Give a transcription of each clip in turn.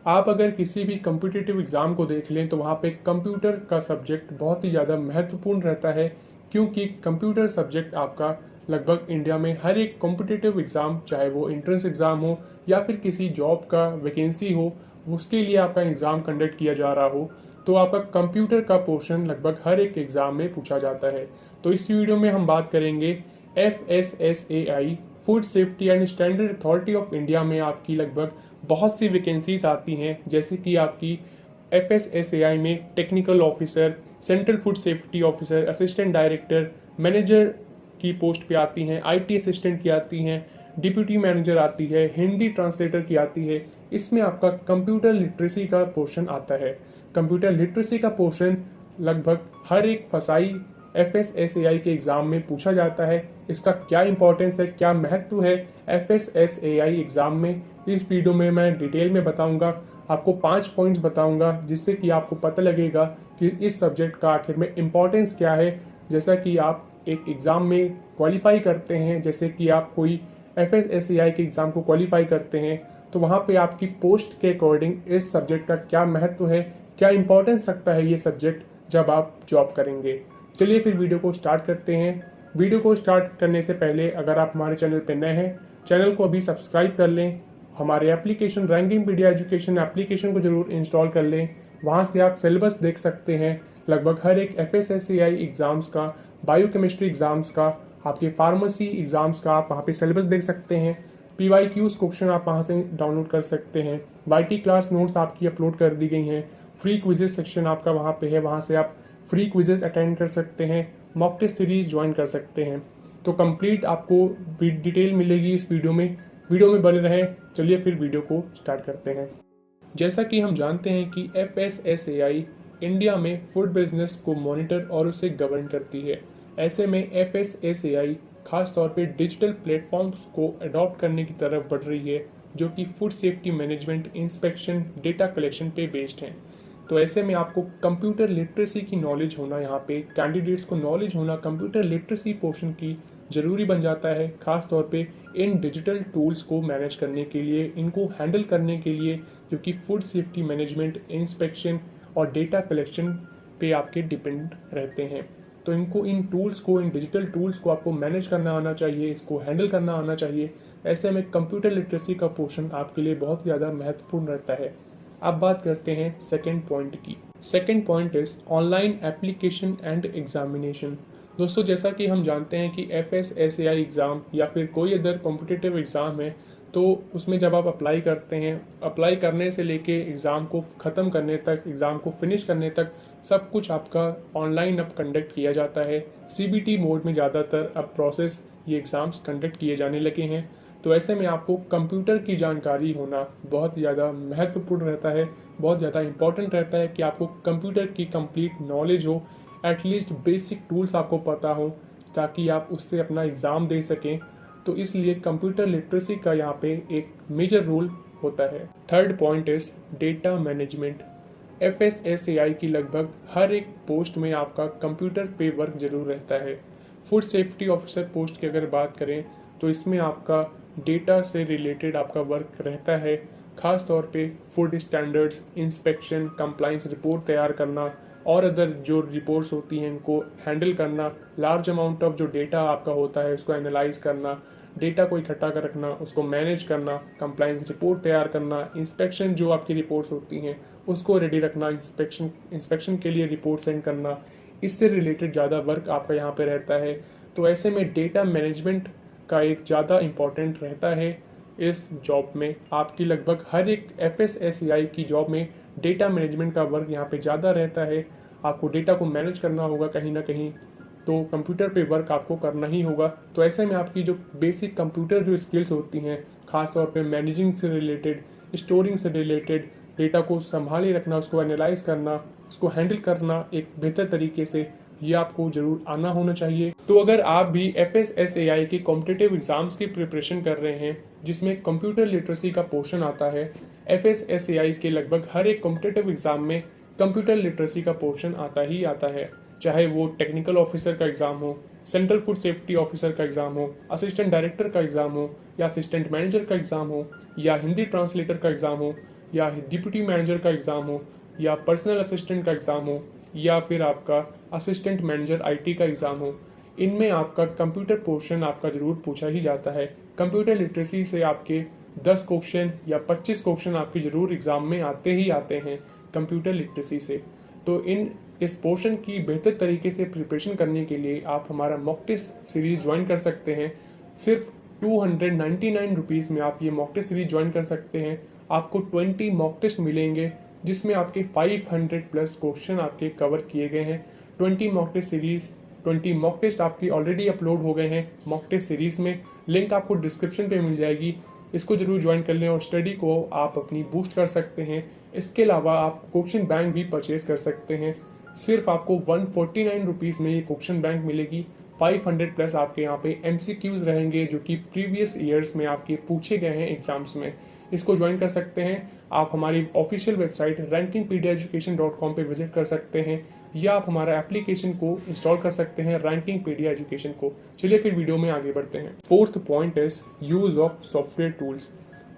आप अगर किसी भी कम्पिटिटिव एग्ज़ाम को देख लें तो वहाँ पे कंप्यूटर का सब्जेक्ट बहुत ही ज़्यादा महत्वपूर्ण रहता है, क्योंकि कंप्यूटर सब्जेक्ट आपका लगभग इंडिया में हर एक कॉम्पिटिटिव एग्ज़ाम, चाहे वो एंट्रेंस एग्ज़ाम हो या फिर किसी जॉब का वैकेंसी हो, उसके लिए आपका एग्ज़ाम कंडक्ट किया जा रहा हो, तो आपका कंप्यूटर का पोर्शन लगभग हर एक एग्ज़ाम में पूछा जाता है। तो इस वीडियो में हम बात करेंगे FSSAI food safety and standard authority of India में आपकी लगभग बहुत सी वैकेंसीज आती हैं, जैसे कि आपकी FSSAI में technical officer, central food safety officer, assistant director, manager की पोस्ट पे आती हैं, IT असिस्टेंट की आती हैं, डिप्यूटी मैनेजर आती है, हिंदी ट्रांसलेटर की आती है। इसमें आपका कंप्यूटर लिटरेसी का पोर्शन आता है। कंप्यूटर लिटरेसी का पोर्शन लगभग हर एक फसाई FSSAI के एग्ज़ाम में पूछा जाता है। इसका क्या इंपॉर्टेंस है, क्या महत्व है FSSAI एग्ज़ाम में, इस वीडियो में मैं डिटेल में बताऊंगा। आपको 5 पॉइंट्स बताऊंगा जिससे कि आपको पता लगेगा कि इस सब्जेक्ट का आखिर में इम्पॉर्टेंस क्या है। जैसा कि आप एक एग्ज़ाम में क्वालिफाई करते हैं, जैसे कि आप कोई FSSAI के एग्ज़ाम को क्वालिफाई करते हैं, तो वहाँ पे आपकी पोस्ट के अकॉर्डिंग इस सब्जेक्ट का क्या महत्व है, क्या इंपॉर्टेंस रखता है ये सब्जेक्ट जब आप जॉब करेंगे। चलिए फिर वीडियो को स्टार्ट करते हैं। वीडियो को स्टार्ट करने से पहले अगर आप हमारे चैनल पर नए हैं, चैनल को अभी सब्सक्राइब कर लें। हमारे एप्लीकेशन रैंकिंग पीडिया एजुकेशन एप्लीकेशन को जरूर इंस्टॉल कर लें। वहाँ से आप सिलेबस देख सकते हैं लगभग हर एक FSSAI एग्ज़ाम्स का, बायोकेमिस्ट्री एग्ज़ाम्स का, आपके फार्मेसी एग्ज़ाम्स का आप वहाँ पे सिलेबस देख सकते हैं। PYQs क्वेश्चन आप वहाँ से डाउनलोड कर सकते हैं। YT क्लास नोट्स आपकी अपलोड कर दी गई हैं। फ्री क्विजेस सेक्शन आपका वहाँ पे है, वहाँ से आप फ्री क्विजेस अटेंड कर सकते हैं, मॉक टेस्ट सीरीज ज्वाइन कर सकते हैं। तो कंप्लीट आपको डिटेल मिलेगी इस वीडियो में बने रहें। चलिए फिर वीडियो को स्टार्ट करते हैं। जैसा कि हम जानते हैं कि FSSAI इंडिया में फूड बिजनेस को मॉनिटर और उसे गवर्न करती है। ऐसे में FSSAI खास तौर पे डिजिटल प्लेटफॉर्म्स को अडॉप्ट करने की तरफ बढ़ रही है, जो कि food safety management, inspection, data collection पे बेस्ड हैं। तो ऐसे में आपको कंप्यूटर लिटरेसी की नॉलेज होना, यहाँ पे कैंडिडेट्स को नॉलेज होना कंप्यूटर लिटरेसी पोर्शन की ज़रूरी बन जाता है, ख़ास तौर पे इन डिजिटल टूल्स को मैनेज करने के लिए, इनको हैंडल करने के लिए, जो कि फूड सेफ्टी मैनेजमेंट, इंस्पेक्शन और डेटा कलेक्शन पे आपके डिपेंड रहते हैं। तो इनको इन टूल्स को, इन डिजिटल टूल्स को आपको मैनेज करना आना चाहिए, इसको हैंडल करना आना चाहिए। ऐसे में कंप्यूटर लिटरेसी का पोर्शन आपके लिए बहुत ज़्यादा महत्वपूर्ण रहता है। अब बात करते हैं सेकेंड पॉइंट की। Second point is online application and examination. दोस्तों, जैसा कि हम जानते हैं कि FSSAI एग्ज़ाम या फिर कोई अदर कॉम्पिटिटिव एग्ज़ाम है, तो उसमें जब आप अप्लाई करते हैं, अप्लाई करने से लेके एग्ज़ाम को ख़त्म करने तक, एग्ज़ाम को फिनिश करने तक सब कुछ आपका ऑनलाइन अब कंडक्ट किया जाता है। CBT मोड में ज़्यादातर अब प्रोसेस ये एग्ज़ाम्स कंडक्ट किए जाने लगे हैं। तो ऐसे में आपको कंप्यूटर की जानकारी होना बहुत ज़्यादा महत्वपूर्ण रहता है, बहुत ज़्यादा इंपॉर्टेंट रहता है कि आपको कंप्यूटर की कंप्लीट नॉलेज हो, एटलीस्ट बेसिक टूल्स आपको पता हो, ताकि आप उससे अपना एग्ज़ाम दे सकें। तो इसलिए कंप्यूटर लिटरेसी का यहाँ पे एक मेजर रोल होता है। Third point is data management. FSSAI की लगभग हर एक पोस्ट में आपका कंप्यूटर पे वर्क जरूर रहता है। फूड सेफ्टी ऑफिसर पोस्ट की अगर बात करें तो इसमें आपका डेटा से रिलेटेड आपका वर्क रहता है, खास तौर पे food standards, inspection, compliance report तैयार करना और अदर जो रिपोर्ट्स होती हैं इनको हैंडल करना, लार्ज अमाउंट ऑफ जो डेटा आपका होता है उसको एनालाइज करना, डेटा को इकट्ठा कर रखना, उसको मैनेज करना, कंप्लाइंस रिपोर्ट तैयार करना, इंस्पेक्शन जो आपकी रिपोर्ट्स होती हैं उसको रेडी रखना, इंस्पेक्शन के लिए रिपोर्ट सेंड करना, इससे रिलेटेड ज़्यादा वर्क आपका यहाँ पे रहता है। तो ऐसे में डेटा मैनेजमेंट का एक ज़्यादा इम्पॉर्टेंट रहता है इस जॉब में। आपकी लगभग हर एक FSSAI की जॉब में डेटा मैनेजमेंट का वर्क यहाँ पे ज़्यादा रहता है। आपको डेटा को मैनेज करना होगा कहीं ना कहीं, तो कंप्यूटर पे वर्क आपको करना ही होगा। तो ऐसे में आपकी जो बेसिक कंप्यूटर जो स्किल्स होती हैं, खास तौर पे मैनेजिंग से रिलेटेड, स्टोरिंग से रिलेटेड, डेटा को संभाले रखना, उसको एनालाइज करना, उसको हैंडल करना एक बेहतर तरीके से, ये आपको जरूर आना होना चाहिए। तो अगर आप भी FSSAI के कॉम्पिटिटिव एग्जाम्स की प्रिपरेशन कर रहे हैं जिसमें कंप्यूटर लिटरेसी का पोर्शन आता है, FSSAI के लगभग हर एक कॉम्पिटिटिव एग्जाम में कंप्यूटर लिटरेसी का पोर्शन आता ही आता है, चाहे वो टेक्निकल ऑफिसर का एग्ज़ाम हो, सेंट्रल फूड सेफ्टी ऑफिसर का एग्ज़ाम हो, असिस्टेंट डायरेक्टर का एग्ज़ाम हो, या असिस्टेंट मैनेजर का एग्ज़ाम हो, या हिंदी ट्रांसलेटर का एग्ज़ाम हो, या डिप्टी मैनेजर का एग्ज़ाम हो, या पर्सनल असिस्टेंट का एग्ज़ाम हो, या फिर आपका असिस्टेंट मैनेजर आईटी का एग्ज़ाम हो, इनमें आपका कंप्यूटर पोर्शन आपका ज़रूर पूछा ही जाता है। कंप्यूटर लिटरेसी से आपके 10 क्वेश्चन या 25 क्वेश्चन आपके ज़रूर एग्ज़ाम में आते ही आते हैं कंप्यूटर लिटरेसी से। तो इस पोर्शन की बेहतर तरीके से प्रिपरेशन करने के लिए आप हमारा मॉक टेस्ट सीरीज़ ज्वाइन कर सकते हैं। सिर्फ 299 रुपीज़ में आप ये मॉक टेस्ट सीरीज ज्वाइन कर सकते हैं। आपको 20 मॉक टेस्ट मिलेंगे जिसमें आपके 500 प्लस क्वेश्चन आपके कवर किए गए हैं। 20 mock test series 20 mock test आपकी ऑलरेडी अपलोड हो गए हैं मॉक टेस्ट सीरीज में। लिंक आपको डिस्क्रिप्शन पे मिल जाएगी, इसको जरूर ज्वाइन कर लें और स्टडी को आप अपनी बूस्ट कर सकते हैं। इसके अलावा आप क्वेश्चन बैंक भी परचेज कर सकते हैं। सिर्फ आपको 149 रुपीज़ में ये क्वेश्चन बैंक मिलेगी। 500 प्लस आपके यहाँ पे MCQs रहेंगे जो कि प्रीवियस ईयर्स में आपके पूछे गए हैं एग्जाम्स में। इसको ज्वाइन कर सकते हैं। आप हमारी ऑफिशियल वेबसाइट rankingpediaeducation.com पे विजिट कर सकते हैं, या आप हमारा एप्लीकेशन को इंस्टॉल कर सकते हैं रैंकिंगपीडिया एजुकेशन को। चलिए फिर वीडियो में आगे बढ़ते हैं। Fourth point is use of software tools.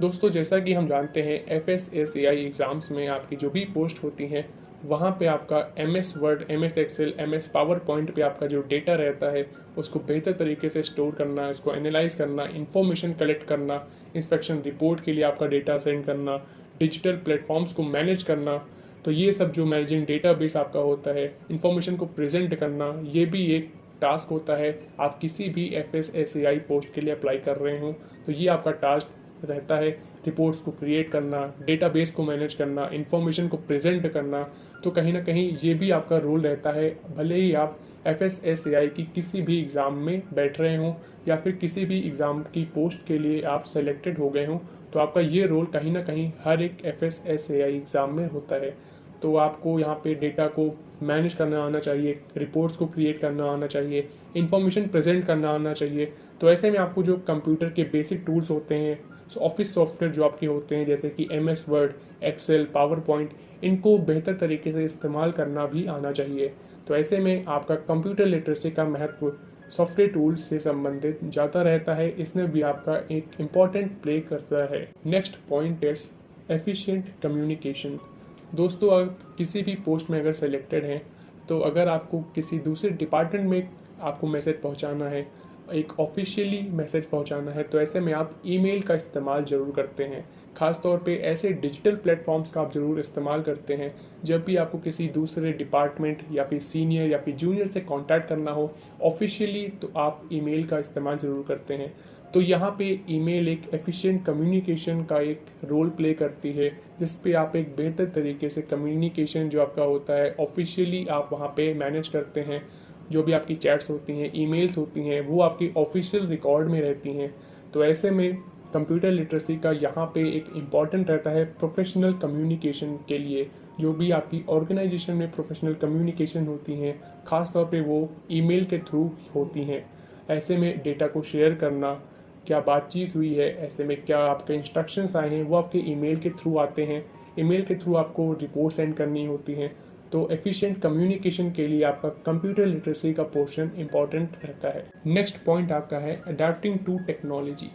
दोस्तों, जैसा कि हम जानते हैं FSSAI एग्जाम्स में आपकी जो भी पोस्ट होती हैं वहाँ पे आपका MS Word, MS Excel, MS PowerPoint पे आपका जो डेटा रहता है उसको बेहतर तरीके से स्टोर करना, इसको एनालाइज करना, इंफॉर्मेशन कलेक्ट करना, इंस्पेक्शन रिपोर्ट के लिए आपका डेटा सेंड करना, डिजिटल प्लेटफॉर्म्स को मैनेज करना। तो ये सब जो मैनेजिंग डेटाबेस आपका होता है, इंफॉर्मेशन को प्रेजेंट करना, ये भी एक टास्क होता है। आप किसी भी FSSAI पोस्ट के लिए अप्लाई कर रहे हो तो ये आपका टास्क रहता है। रिपोर्ट्स को क्रिएट करना, डेटाबेस को मैनेज करना, इंफॉर्मेशन को प्रेजेंट करना, तो कहीं ना कहीं ये भी आपका रोल रहता है। भले ही आप FSSAI की किसी भी एग्ज़ाम में बैठ रहे हों या फिर किसी भी एग्ज़ाम की पोस्ट के लिए आप सेलेक्टेड हो गए हों, तो आपका ये रोल कहीं ना कहीं हर एक FSSAI एग्ज़ाम में होता है। तो आपको यहाँ पे डेटा को मैनेज करना आना चाहिए, रिपोर्ट्स को क्रिएट करना आना चाहिए, इंफॉर्मेशन प्रेजेंट करना आना चाहिए। तो ऐसे में आपको जो कंप्यूटर के बेसिक टूल्स होते हैं, ऑफिस सॉफ्टवेयर जो आपके होते हैं जैसे कि MS Word, Excel, PowerPoint, इनको बेहतर तरीके से इस्तेमाल करना भी आना चाहिए। तो ऐसे में आपका कंप्यूटर लिटरेसी का महत्व सॉफ्टवेयर टूल्स से संबंधित ज़्यादा रहता है, इसमें भी आपका एक इम्पॉर्टेंट प्ले करता है। Next point is efficient communication. दोस्तों, आप किसी भी पोस्ट में अगर सेलेक्टेड हैं तो अगर आपको किसी दूसरे डिपार्टमेंट में आपको मैसेज पहुंचाना है, एक ऑफिशियली मैसेज पहुंचाना है, तो ऐसे में आप ईमेल का इस्तेमाल ज़रूर करते हैं। ख़ास तौर पे ऐसे डिजिटल प्लेटफॉर्म्स का आप ज़रूर इस्तेमाल करते हैं जब भी आपको किसी दूसरे डिपार्टमेंट या फिर सीनियर या फिर जूनियर से कांटेक्ट करना हो ऑफिशियली, तो आप ईमेल का इस्तेमाल ज़रूर करते हैं। तो यहाँ पे ईमेल एक एफिशिएंट कम्युनिकेशन का एक रोल प्ले करती है, जिस पे आप एक बेहतर तरीके से कम्युनिकेशन जो आपका होता है ऑफिशियली आप वहाँ पे मैनेज करते हैं। जो भी आपकी चैट्स होती हैं, ईमेल्स होती हैं, वो आपकी ऑफिशियल रिकॉर्ड में रहती हैं। तो ऐसे में कंप्यूटर लिटरेसी का यहाँ पे एक इम्पॉर्टेंट रहता है प्रोफेशनल कम्युनिकेशन के लिए। जो भी आपकी ऑर्गेनाइजेशन में प्रोफेशनल कम्युनिकेशन होती हैं, ख़ास तौर पे वो ईमेल के थ्रू होती हैं। ऐसे में डेटा को शेयर करना, क्या बातचीत हुई है, ऐसे में क्या आपके इंस्ट्रक्शंस आए हैं, वो आपके ईमेल के थ्रू आते हैं। ईमेल के थ्रू आपको रिपोर्ट सेंड करनी होती हैं। तो एफिशिएंट कम्युनिकेशन के लिए आपका कंप्यूटर लिटरेसी का पोर्शन इंपॉर्टेंट रहता है। नेक्स्ट पॉइंट आपका है अडेप्टिंग टू टेक्नोलॉजी।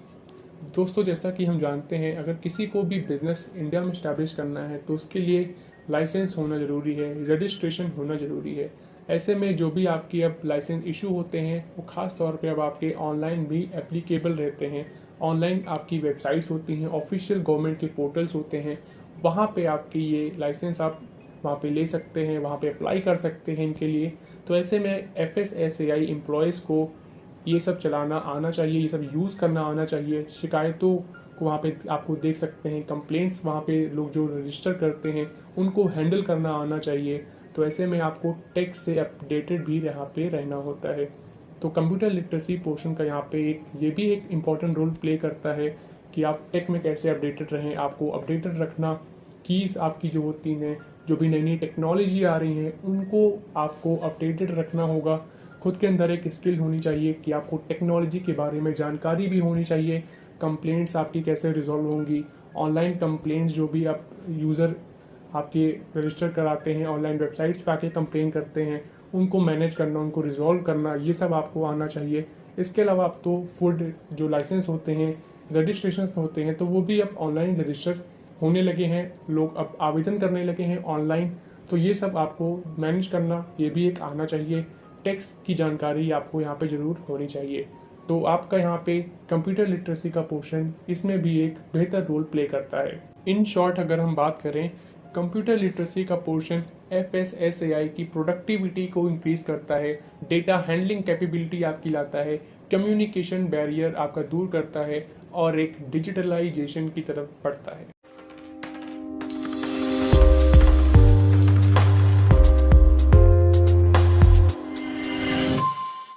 दोस्तों, जैसा कि हम जानते हैं, अगर किसी को भी बिजनेस इंडिया में स्टैब्लिश करना है तो उसके लिए लाइसेंस होना ज़रूरी है, रजिस्ट्रेशन होना ज़रूरी है। ऐसे में जो भी आपकी अब लाइसेंस इशू होते हैं वो ख़ास तौर पे अब आपके ऑनलाइन भी एप्लीकेबल रहते हैं। ऑनलाइन आपकी वेबसाइट्स होती हैं, ऑफिशियल गवर्नमेंट के पोर्टल्स होते हैं, वहाँ पे आपकी ये लाइसेंस आप वहाँ पे ले सकते हैं, वहाँ पे अप्लाई कर सकते हैं इनके लिए। तो ऐसे में FSSAI एम्प्लॉयज़ को ये सब चलाना आना चाहिए, ये सब यूज़ करना आना चाहिए। शिकायतों को वहाँ पे आपको देख सकते हैं, कंप्लेंट्स वहाँ पे लोग जो रजिस्टर करते हैं उनको हैंडल करना आना चाहिए। तो ऐसे में आपको टेक से अपडेटेड भी यहाँ पे रहना होता है। तो कंप्यूटर लिटरेसी पोर्शन का यहाँ पे ये भी एक इम्पॉर्टेंट रोल प्ले करता है कि आप टेक में कैसे अपडेटेड रहें। आपको अपडेटेड रखना, कीज़ आपकी जो होती हैं, जो भी नई नई टेक्नोलॉजी आ रही हैं उनको आपको अपडेटेड रखना होगा। खुद के अंदर एक स्किल होनी चाहिए कि आपको टेक्नोलॉजी के बारे में जानकारी भी होनी चाहिए। कंप्लेंट्स आपकी कैसे रिजॉल्व होंगी, ऑनलाइन कंप्लेंट्स जो भी आप यूज़र आपके रजिस्टर कराते हैं, ऑनलाइन वेबसाइट्स पे आके कंप्लेन करते हैं, उनको मैनेज करना, उनको रिजॉल्व करना, ये सब आपको आना चाहिए। इसके अलावा आप तो फूड जो लाइसेंस होते हैं, रजिस्ट्रेशन होते हैं, तो वो भी आप ऑनलाइन रजिस्टर होने लगे हैं, लोग अब आवेदन करने लगे हैं ऑनलाइन, तो ये सब आपको मैनेज करना ये भी एक आना चाहिए। टैक्स की जानकारी आपको यहाँ पे ज़रूर होनी चाहिए। तो आपका यहाँ पे कंप्यूटर लिटरेसी का पोर्शन इसमें भी एक बेहतर रोल प्ले करता है। इन शॉर्ट अगर हम बात करें, कंप्यूटर लिटरेसी का पोर्शन FSSAI की प्रोडक्टिविटी को इंक्रीज करता है, डेटा हैंडलिंग कैपेबिलिटी आपकी लाता है, कम्युनिकेशन बैरियर आपका दूर करता है और एक डिजिटलाइजेशन की तरफ बढ़ता है।